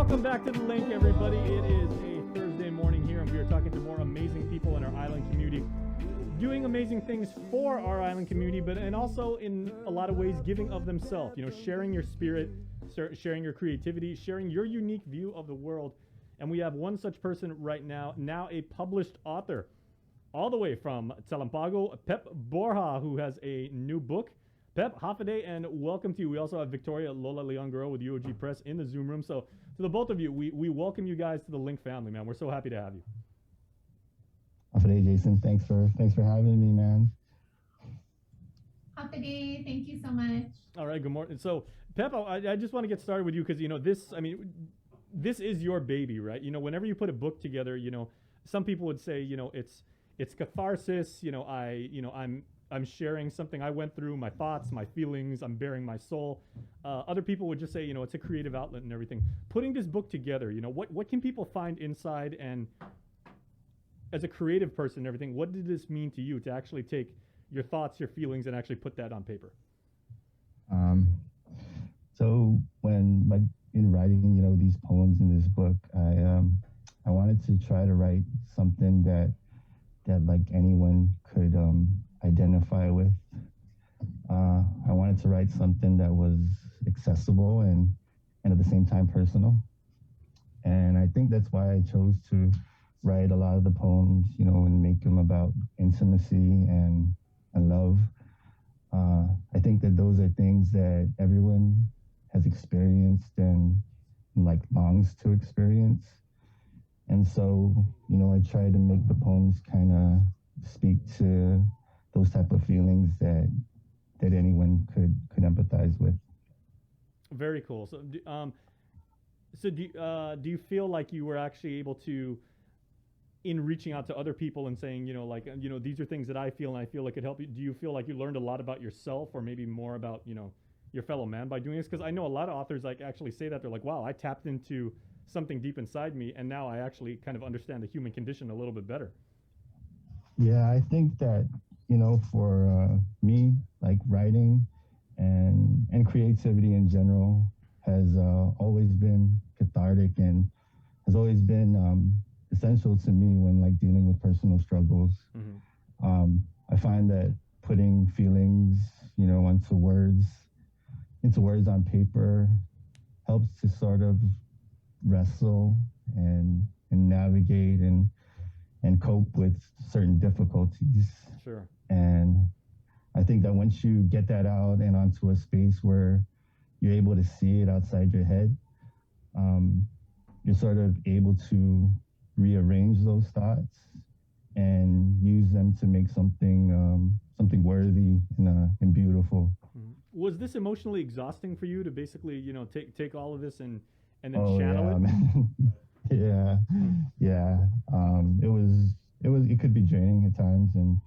Welcome back to The Link, everybody. It is a Thursday morning here, and we are talking to more amazing people in our island community, doing amazing things for our island community, and also in a lot of ways giving of themselves. Sharing your spirit, sharing your creativity, sharing your unique view of the world. And we have one such person right now a published author, all the way from Talampago, Pep Borja, who has a new book. Pep, half a day, and welcome to you. We also have Victoria Lola Leon Girl with UOG Press in the Zoom room. So to the both of you, we welcome you guys to the Link family, man. We're so happy to have you. Half a day, Jason. Thanks for having me, man. Half a day. Thank you so much. All right, good morning. So Pep, I just want to get started with you because this is your baby, right? Whenever you put a book together, some people would say, it's catharsis. I'm sharing something I went through, my thoughts, my feelings. I'm bearing my soul. Other people would just say, it's a creative outlet and everything. Putting this book together, what can people find inside? And as a creative person and everything, what did this mean to you to actually take your thoughts, your feelings, and actually put that on paper? So when in writing, these poems in this book, I wanted to try to write something that like anyone could identify with. I wanted to write something that was accessible and at the same time personal. And I think that's why I chose to write a lot of the poems, and make them about intimacy and love. I think that those are things that everyone has experienced and like longs to experience. And so, I try to make the poems kind of speak to those type of feelings that anyone could empathize with. Very cool. So, do you feel like you were actually able to, in reaching out to other people and saying, these are things that I feel and I feel like could help you? Do you feel like you learned a lot about yourself, or maybe more about, your fellow man by doing this? Because I know a lot of authors actually say that they're like, wow, I tapped into something deep inside me, and now I actually kind of understand the human condition a little bit better. Yeah, I think that, for me, like writing and creativity in general has always been cathartic and has always been essential to me when like dealing with personal struggles. Mm-hmm. I find that putting feelings, into words on paper helps to sort of wrestle and navigate and cope with certain difficulties. Sure. And I think that once you get that out and onto a space where you're able to see it outside your head, you're sort of able to rearrange those thoughts and use them to make something worthy and beautiful. Was this emotionally exhausting for you to basically, take all of this and then channel it? Man. Yeah. It could be draining at times, and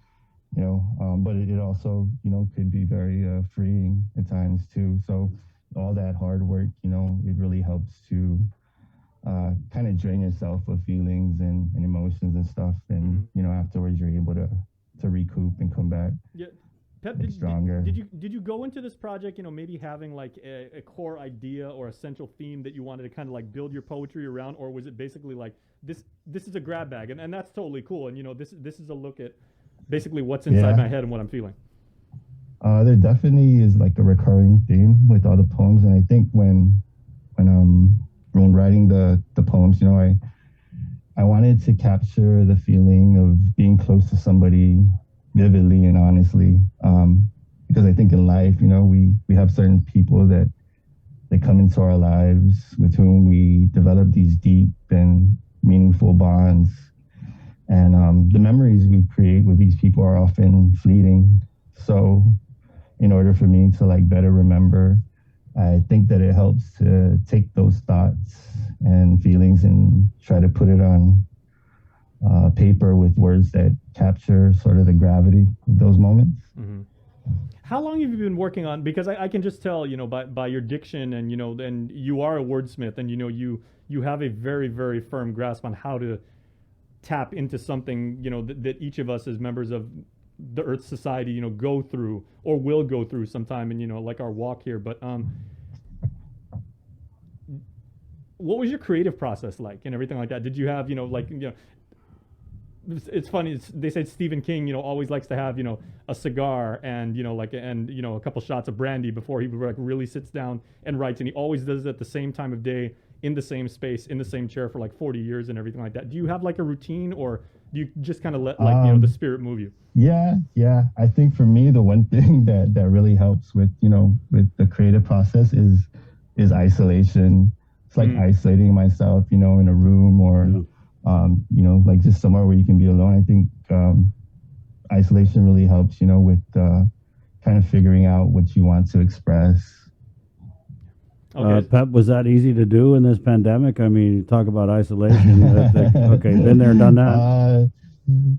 but it also could be very freeing at times too. So all that hard work, it really helps to kind of drain yourself of feelings and emotions and stuff, and afterwards you're able to recoup and come back. Yeah. Pep, stronger. Did you go into this project, maybe having like a core idea or a central theme that you wanted to kind of like build your poetry around, or was it basically like this is a grab bag, and that's totally cool, and this is a look at basically what's inside my head and what I'm feeling? There definitely is like a recurring theme with all the poems, and I think when writing the poems, I wanted to capture the feeling of being close to somebody vividly and honestly, because I think in life, we have certain people that come into our lives with whom we develop these deep and meaningful bonds, and the memories we create with these people are often fleeting. So in order for me to like better remember, I think that it helps to take those thoughts and feelings and try to put it on paper with words that capture sort of the gravity of those moments. Mm-hmm. How long have you been working on? Because I can just tell, by your diction and and you are a wordsmith, and you have a very, very firm grasp on how to tap into something that each of us as members of the Earth Society go through or will go through sometime, and like our walk here. But what was your creative process like and everything like that? Did you have, it's funny. They said Stephen King, always likes to have, a cigar and, a couple shots of brandy before he really sits down and writes. And he always does it at the same time of day, in the same space, in the same chair for 40 years and everything like that. Do you have a routine, or do you just kind of let the spirit move you? Yeah. I think for me, the one thing that really helps with the creative process is isolation. It's isolating myself, in a room or, just somewhere where you can be alone. I think isolation really helps, with kind of figuring out what you want to express. Okay. Pep, was that easy to do in this pandemic? I mean, you talk about isolation. Okay, been there, done that.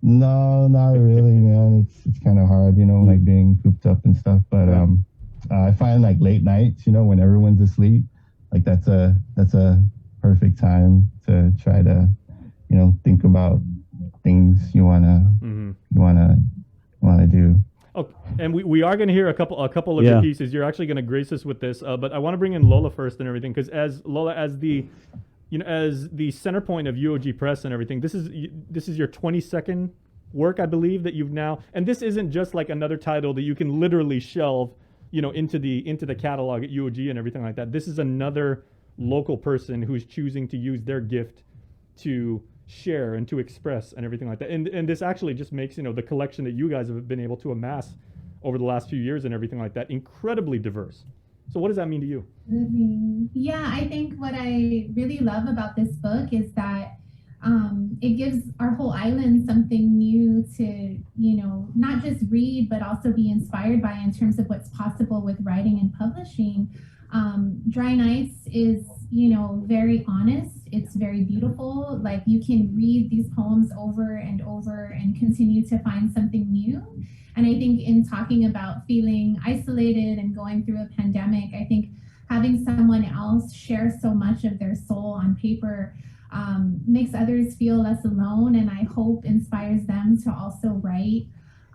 No, not really, man. It's kind of hard, being cooped up and stuff. But I find late nights, when everyone's asleep, that's a perfect time to try to, think about things you wanna do. Oh, and we are going to hear a couple of your pieces. You're actually going to grace us with this, but I want to bring in Lola first and everything, because as the center point of UOG Press and everything, this is your 22nd work, I believe, that you've now, and this isn't just another title that you can literally shelve, into the catalog at UOG and everything like that. This is another local person who's choosing to use their gift to share and to express and everything like that. And this actually just makes, the collection that you guys have been able to amass over the last few years and everything like that incredibly diverse. So what does that mean to you? Yeah, I think what I really love about this book is that it gives our whole island something new to, not just read, but also be inspired by in terms of what's possible with writing and publishing. Dry Nights is, very honest. It's very beautiful. You can read these poems over and over and continue to find something new. And I think in talking about feeling isolated and going through a pandemic, I think having someone else share so much of their soul on paper makes others feel less alone, and I hope inspires them to also write.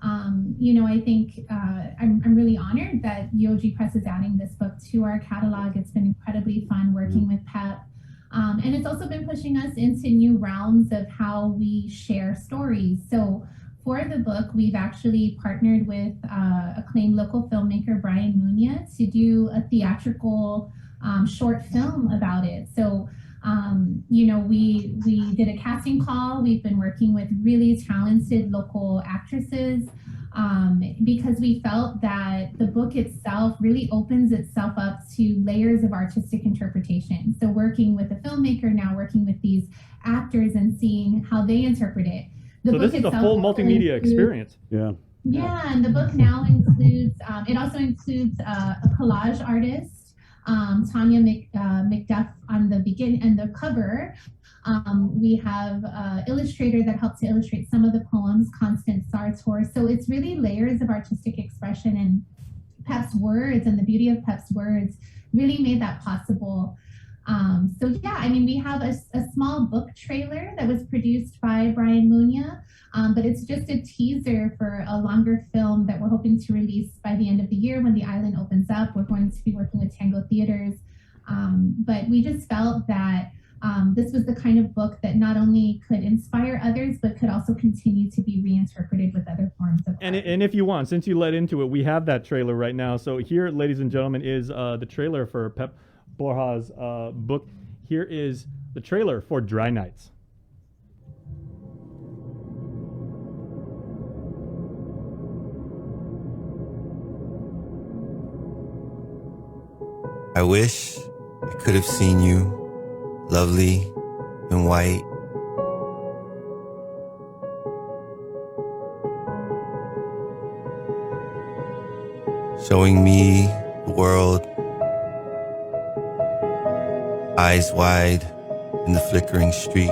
I think I'm really honored that UOG Press is adding this book to our catalog. It's been incredibly fun working with Pep. And it's also been pushing us into new realms of how we share stories. So for the book, we've actually partnered with acclaimed local filmmaker Brian Munya to do a theatrical short film about it. So we did a casting call. We've been working with really talented local actresses because we felt that the book itself really opens itself up to layers of artistic interpretation. So working with a filmmaker, now working with these actors and seeing how they interpret it. So this is a full multimedia experience. Yeah, and the book now includes, it also includes a collage artist, Tanya McDuff on the beginning and the cover. We have an illustrator that helped to illustrate some of the poems, Constance Sartor. So it's really layers of artistic expression, and Pep's words and the beauty of Pep's words really made that possible. We have a small book trailer that was produced by Brian Munya, but it's just a teaser for a longer film that we're hoping to release by the end of the year when the island opens up. We're going to be working with Tango Theaters, but we just felt that this was the kind of book that not only could inspire others, but could also continue to be reinterpreted with other forms of art. And if you want, since you led into it, we have that trailer right now. So here, ladies and gentlemen, is the trailer for Pep Borja's book. Here is the trailer for Dry Nights. I wish I could have seen you, lovely and white. Showing me the world, eyes wide in the flickering street.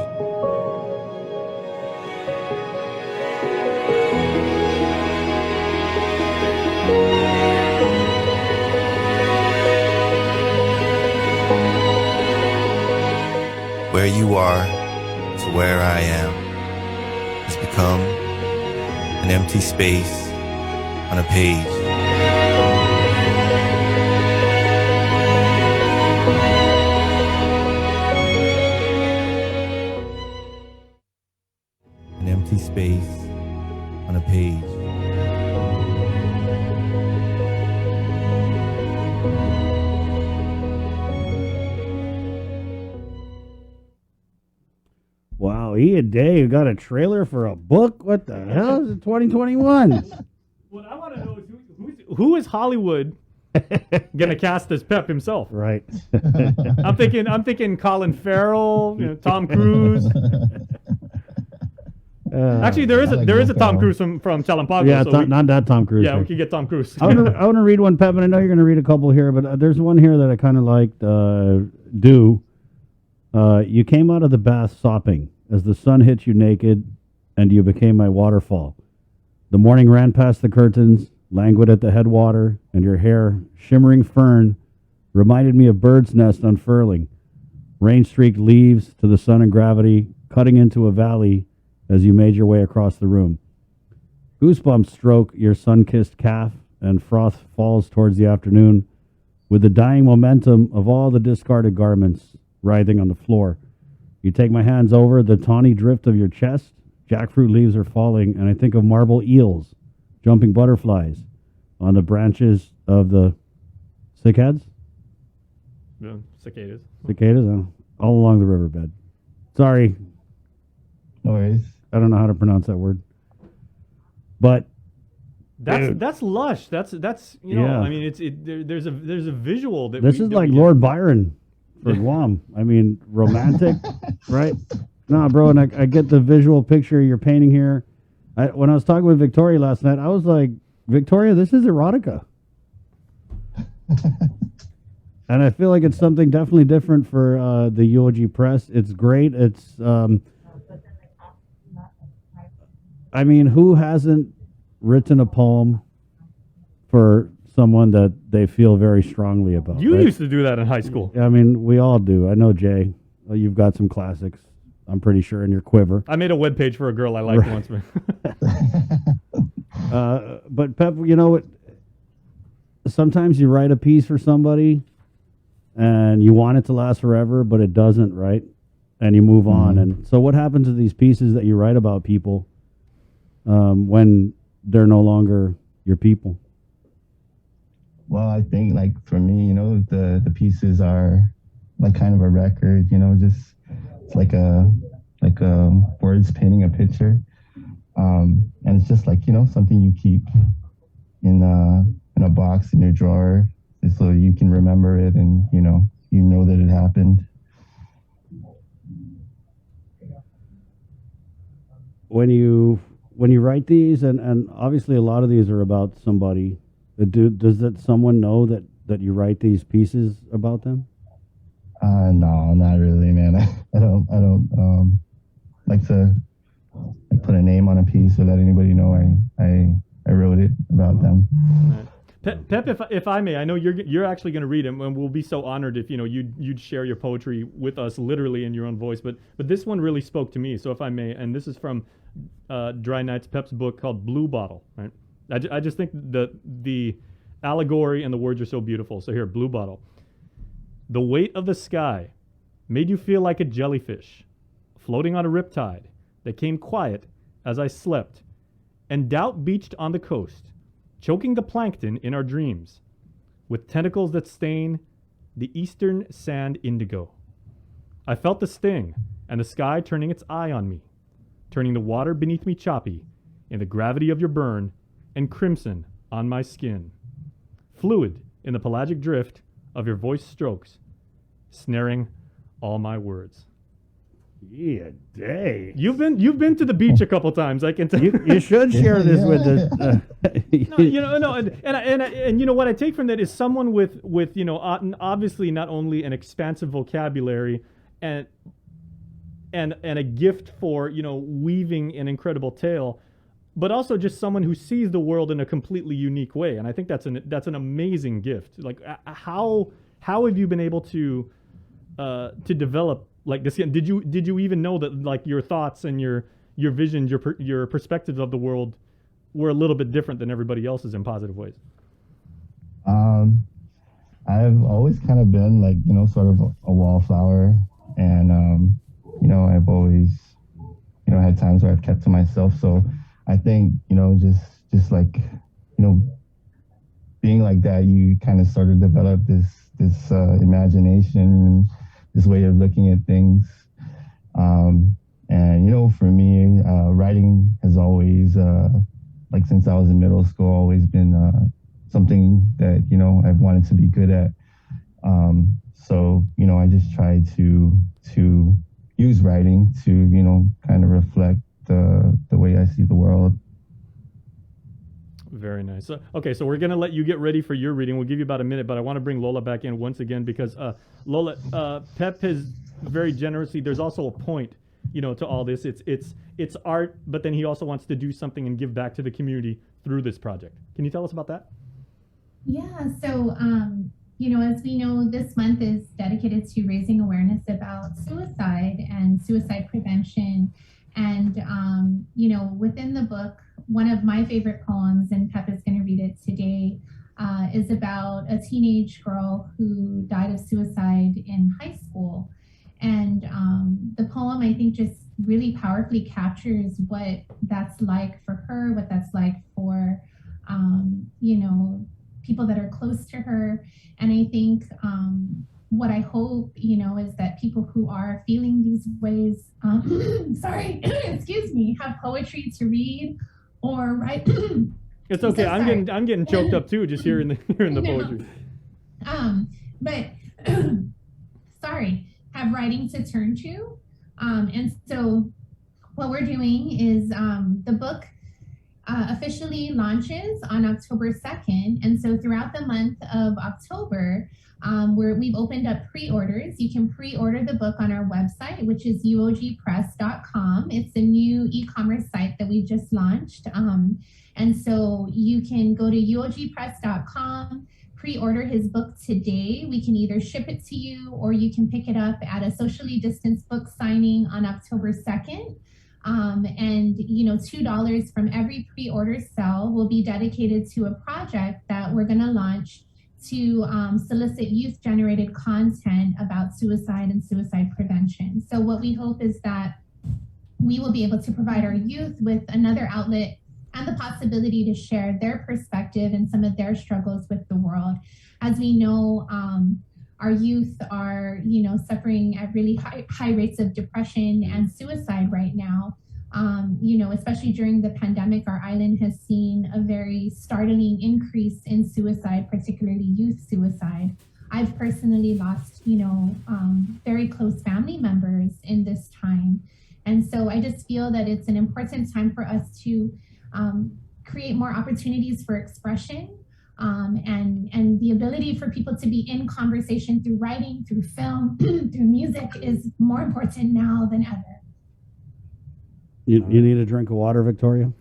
Where you are to where I am has become an empty space on a page. empty space on a page. Wow, Ian Day, you got a trailer for a book? What the hell is it 2021? What I want to know is who is Hollywood gonna cast as Pep himself? Right. I'm thinking Colin Farrell, Tom Cruise. Actually, there is a Tom Cruise from Talampago. Yeah, so not that Tom Cruise. Yeah, we could get Tom Cruise. I want to read one, Pep, and I know you're going to read a couple here, but there's one here that I kind of liked. You came out of the bath sopping as the sun hit you naked, and you became my waterfall. The morning ran past the curtains, languid at the headwater, and your hair, shimmering fern, reminded me of bird's nest unfurling. Rain-streaked leaves to the sun and gravity, cutting into a valley as you made your way across the room. Goosebumps stroke your sun-kissed calf, and froth falls towards the afternoon, with the dying momentum of all the discarded garments writhing on the floor. You take my hands over the tawny drift of your chest. Jackfruit leaves are falling, and I think of marble eels, jumping butterflies on the branches of the cicadas? Yeah, cicadas. Cicadas, all along the riverbed. Sorry, No worries. I don't know how to pronounce that word. But that's lush. That's Yeah. I mean, there's a visual that this is like Lord Byron for Guam. I mean, romantic, right? No, bro, and I get the visual picture you're painting here. When I was talking with Victoria last night, I was like, Victoria, this is erotica. And I feel like it's something definitely different for the UOG Press. It's great. It's, I mean, who hasn't written a poem for someone that they feel very strongly about? You right? used to do that in high school. I mean, we all do. I know, Jay, you've got some classics, I'm pretty sure, in your quiver. I made a webpage for a girl I liked once. But Pep, you know what? Sometimes you write a piece for somebody and you want it to last forever, but it doesn't, right? And you move on. And so what happens to these pieces that you write about people when they're no longer your people? Well, I think like for me, the pieces are like kind of a record, just it's like a words painting a picture. And it's just like, something you keep in a box in your drawer so you can remember it and, you know that it happened. When you write these, and obviously a lot of these are about somebody, does that someone know that you write these pieces about them? No, not really, man. I don't like to put a name on a piece or let anybody know I wrote it about them. Pep, if I may, I know you're actually going to read them, and we'll be so honored if you'd share your poetry with us literally in your own voice. But this one really spoke to me. So if I may, and this is from Dry Nights, Pep's book called Blue Bottle. Right? I just think the allegory and the words are so beautiful. So here, Blue Bottle. The weight of the sky made you feel like a jellyfish floating on a riptide that came quiet as I slept, and doubt beached on the coast, choking the plankton in our dreams, with tentacles that stain the eastern sand indigo. I felt the sting, and the sky turning its eye on me, turning the water beneath me choppy in the gravity of your burn, and crimson on my skin, fluid in the pelagic drift of your voice strokes, snaring all my words. Yeah, dang. You've been to the beach a couple times. I can tell. You should share this with us. And you know what I take from that is someone with obviously not only an expansive vocabulary and a gift for weaving an incredible tale, but also just someone who sees the world in a completely unique way. And I think that's an amazing gift. Like how have you been able to develop like this? Did you even know that like your thoughts and your visions, your perspectives of the world were a little bit different than everybody else's in positive ways? I've always kind of been like, sort of a wallflower, and I've always, had had times where I've kept to myself. So I think, just like, being like that, you kind of sort of develop this imagination and this way of looking at things. And for me, writing has always, like since I was in middle school, always been something that I've wanted to be good at. So I just try to use writing to kind of reflect the way I see the world. Very nice. Okay, so we're gonna let you get ready for your reading. We'll give you about a minute, but I want to bring Lola back in once again because Lola, Pep has very generously. There's also a point, to all this. It's art, but then he also wants to do something and give back to the community through this project. Can you tell us about that? Yeah. So, as we know, this month is dedicated to raising awareness about suicide and suicide prevention. And, within the book, one of my favorite poems, and Pep is going to read it today, is about a teenage girl who died of suicide in high school. And the poem, I think, just really powerfully captures what that's like for her, what that's like for, people that are close to her. And I think what I hope, is that people who are feeling these ways, excuse me, have poetry to read or write. It's okay. I'm getting choked up too, just hearing the poetry. But have writing to turn to. And so what we're doing is the book officially launches on October 2nd. And so throughout the month of October, we've opened up pre-orders. You can pre-order the book on our website, which is uogpress.com. It's a new e-commerce site that we just launched. And so you can go to uogpress.com, pre-order his book today. We can either ship it to you or you can pick it up at a socially distanced book signing on October 2nd. And $2 from every pre-order sale will be dedicated to a project that we're going to launch to solicit youth-generated content about suicide and suicide prevention. So what we hope is that we will be able to provide our youth with another outlet and the possibility to share their perspective and some of their struggles with the world. As we know, our youth are, suffering at really high rates of depression and suicide right now. Especially during the pandemic, our island has seen a very startling increase in suicide, particularly youth suicide. I've personally lost, very close family members in this time. And so I just feel that it's an important time for us to create more opportunities for expression and the ability for people to be in conversation through writing, through film, through music is more important now than ever. You need a drink of water, Victoria?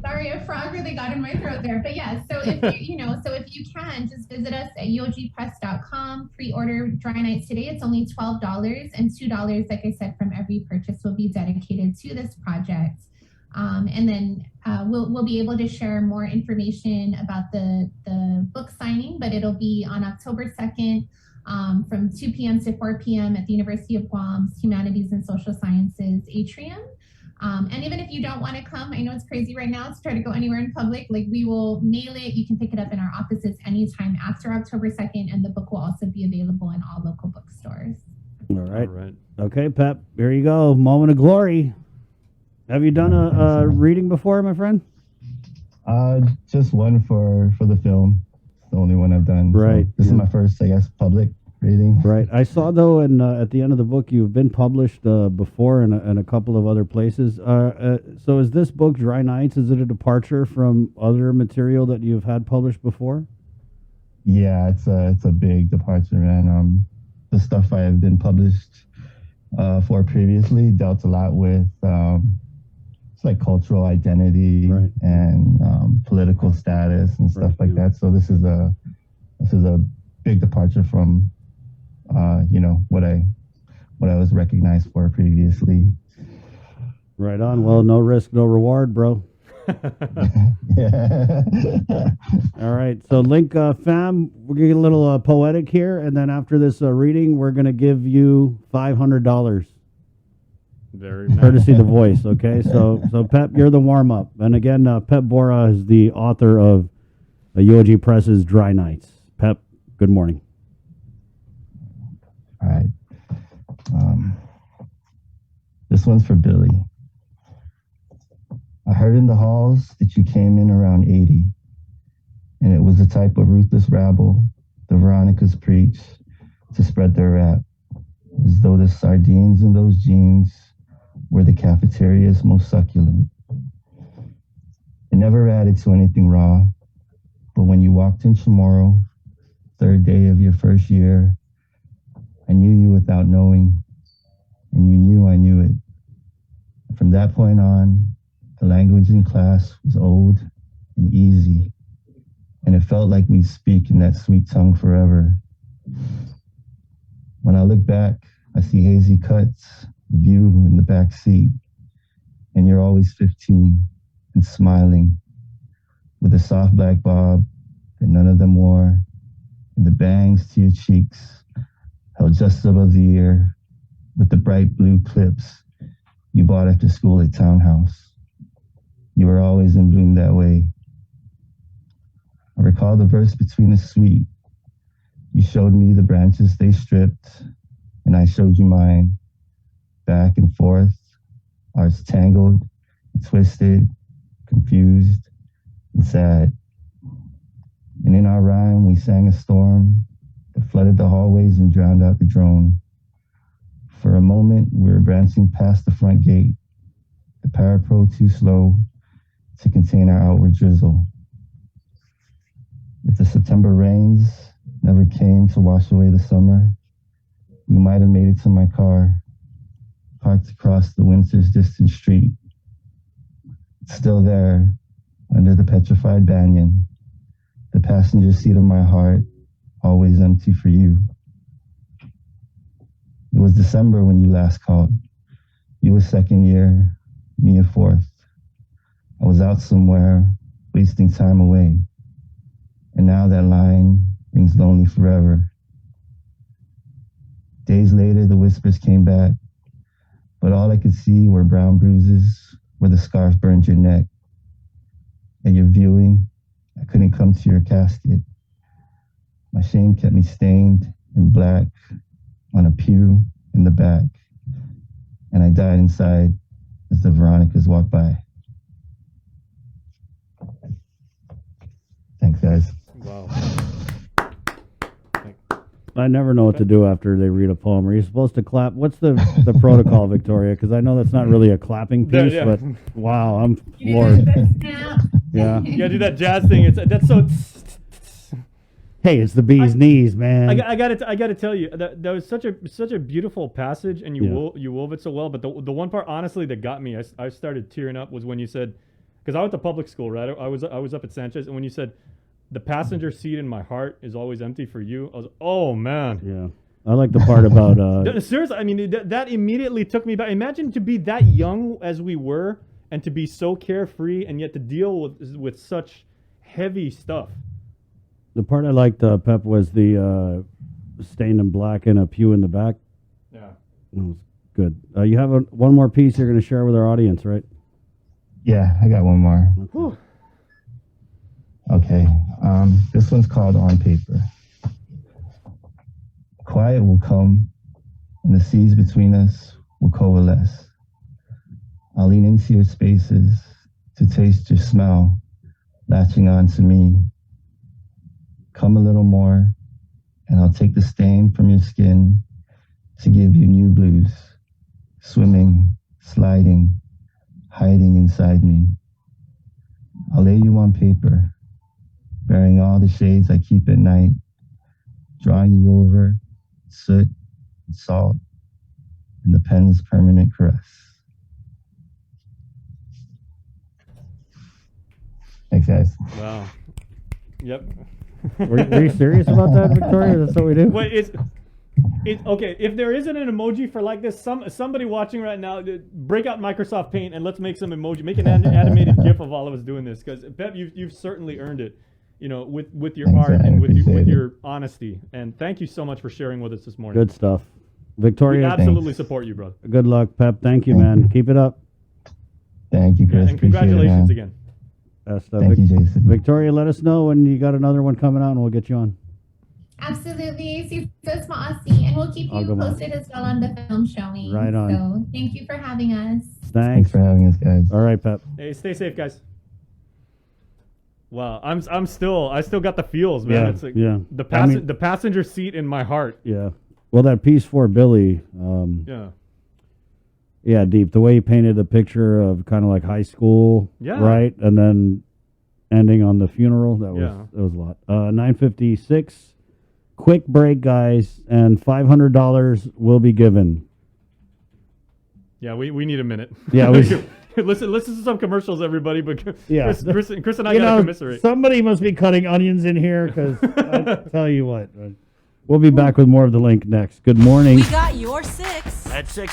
Sorry, a frog really got in my throat there. But yeah, so if you can, just visit us at uogpress.com, pre-order Dry Nights today. It's only $12 and $2, like I said, from every purchase will be dedicated to this project. And then we'll be able to share more information about the book signing, but it'll be on October 2nd. From 2 p.m. to 4 p.m. at the University of Guam's Humanities and Social Sciences atrium. And even if you don't want to come, I know it's crazy right now to try to go anywhere in public, like we will mail it. You can pick it up in our offices anytime after October 2nd, and the book will also be available in all local bookstores. All right. Okay, Pep, here you go. Moment of glory. Have you done a reading before, my friend? Just one for the film. It's the only one I've done. Right. So this is my first, I guess, public reading. Right. I saw, though, at the end of the book, you've been published before in a couple of other places. So is this book, Dry Nights, is it a departure from other material that you've had published before? Yeah, it's a big departure, man. The stuff I have been published for previously dealt a lot with it's like cultural identity, right, and political status and stuff like that. So this is a big departure from what I was recognized for previously. Right on. Well, no risk, no reward, bro. Yeah. All right. So, Link fam, we're gonna get a little poetic here, and then after this reading, we're gonna give you $500. Very nice. Courtesy the voice, okay? So Pep, you're the warm-up. And again, Pep Borja is the author of UOG Press's Dry Nights. Pep, good morning. All right. This one's for Billy. I heard in the halls that you came in around 80, and it was the type of ruthless rabble the Veronicas preach to spread their rap, as though the sardines in those jeans were the cafeteria's most succulent. It never added to anything raw, but when you walked in tomorrow, third day of your first year, I knew you without knowing, and you knew I knew it. From that point on, the language in class was old and easy, and it felt like we'd speak in that sweet tongue forever. When I look back, I see hazy cuts of you in the back seat, and you're always 15 and smiling, with a soft black bob that none of them wore, and the bangs to your cheeks held just above the ear, with the bright blue clips you bought after school at Townhouse. You were always in bloom that way. I recall the verse between the suite. You showed me the branches they stripped, and I showed you mine. Back and forth, ours tangled, twisted, confused, and sad. And in our rhyme, we sang a storm that flooded the hallways and drowned out the drone. For a moment, we were branching past the front gate, the parapro too slow to contain our outward drizzle. If the September rains never came to wash away the summer, we might have made it to my car, parked across the winter's distant street. It's still there, under the petrified banyan, the passenger seat of my heart, always empty for you. It was December when you last called. You were second year, me a fourth. I was out somewhere, wasting time away. And now that line rings lonely forever. Days later, the whispers came back, but all I could see were brown bruises where the scarf burned your neck. At your viewing, I couldn't come to your casket. My shame kept me stained in black on a pew in the back, and I died inside as the Veronicas walked by. Thanks, guys. Wow. I never know what to do after they read a poem. Are you supposed to clap? What's the protocol, Victoria? Because I know that's not really a clapping piece, Yeah. but wow, I'm floored. Yeah. You gotta do that jazz thing. That's so. Hey, it's the bee's knees, man. I gotta tell you that was such a beautiful passage, and you wove it so well. But the one part, honestly, that got me, I started tearing up, was when you said, because I went to public school, right? I was up at Sanchez, and when you said, the passenger seat in my heart is always empty for you, I was, oh man. Yeah. I like the part about seriously, I mean, that immediately took me back. Imagine to be that young as we were, and to be so carefree, and yet to deal with such heavy stuff. the part I liked, Pep, was the stained in black and a pew in the back. Yeah. That was good. You have one more piece you're going to share with our audience, right? Yeah, I got one more. Whew. Okay, this one's called On Paper. Quiet will come, and the seas between us will coalesce. I'll lean into your spaces to taste your smell, latching on to me. Come a little more, and I'll take the stain from your skin to give you new blues, swimming, sliding, hiding inside me. I'll lay you on paper, bearing all the shades I keep at night, drawing you over, soot and salt, and the pen's permanent caress. Thanks, guys. Wow. Yep. Were you serious about that, Victoria? That's what we do? Wait, it's okay. If there isn't an emoji for like this, somebody watching right now, break out Microsoft Paint and let's make some emoji. Make an animated GIF of all of us doing this, because Pep, you've certainly earned it. You know, with your Thanks, art man. and with Appreciate it. your honesty. And thank you so much for sharing with us this morning. Good stuff. We Victoria, absolutely support you, brother. good luck, Pep. Thank you, Thank man. you. Keep it up. Thank you, Yeah, Chris. and Appreciate it, congratulations man. again. Thank you, Jason. Victoria, let us know when you got another one coming out, and we'll get you on. Absolutely. Si sus maasi. And we'll keep I'll you go back. posted as well on the film showing. Right on. So thank you for having us. Thanks for having us, guys. All right, Pep. Hey, stay safe, guys. Wow, I still got the feels, man. Yeah, It's like yeah. the passenger seat in my heart. Yeah. Well, that piece for Billy. Yeah. Yeah, deep. The way he painted the picture of kind of like high school, Yeah. right, and then ending on the funeral. That was a lot. 9:56. Quick break, guys, and $500 will be given. Yeah, we need a minute. Yeah, listen to some commercials, everybody. But Yeah. Chris and I gotta commiserate. Somebody must be cutting onions in here because I tell you what. We'll be back with more of the link next. Good morning. We got your 6 at 6 a.m.